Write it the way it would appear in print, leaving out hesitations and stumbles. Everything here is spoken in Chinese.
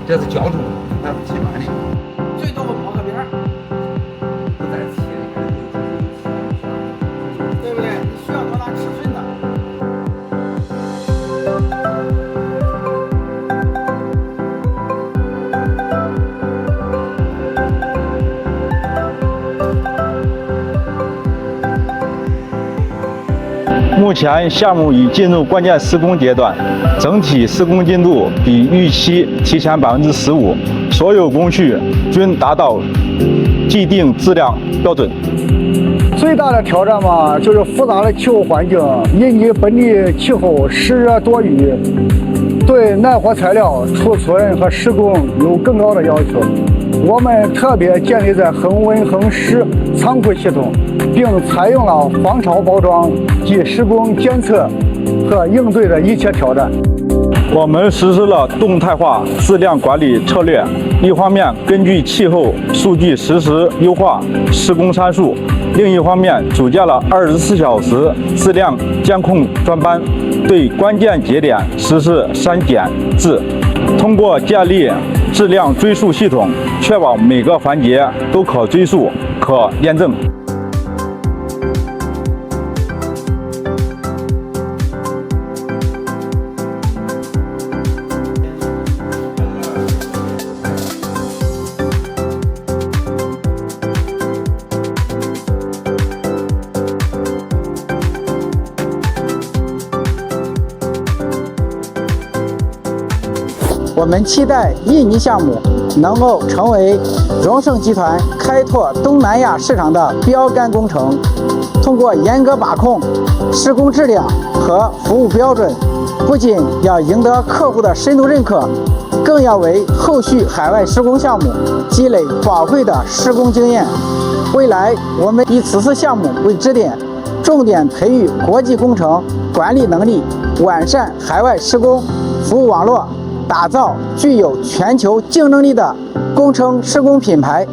这是胶种，那是骑马的，最多我跑个边儿，不在骑对不对？你需要多大尺寸的？目前项目已进入关键施工阶段，整体施工进度比预期提前15%，所有工序均达到既定质量标准。最大的挑战嘛，就是复杂的气候环境，印尼本地气候湿热多雨，对耐火材料储存和施工有更高的要求。我们特别建立在恒温恒湿仓库系统，并采用了防潮包装及施工监测和应对的一切挑战。我们实施了动态化质量管理策略，一方面根据气候数据实时优化施工参数，另一方面组建了24小时质量监控专班，对关键节点实施删减制。通过建立质量追溯系统，确保每个环节都可追溯、可验证。我们期待印尼项目能够成为荣盛集团开拓东南亚市场的标杆工程。通过严格把控施工质量和服务标准，不仅要赢得客户的深度认可，更要为后续海外施工项目积累宝贵的施工经验。未来，我们以此次项目为支点，重点培育国际工程管理能力，完善海外施工服务网络，打造具有全球竞争力的工程施工品牌。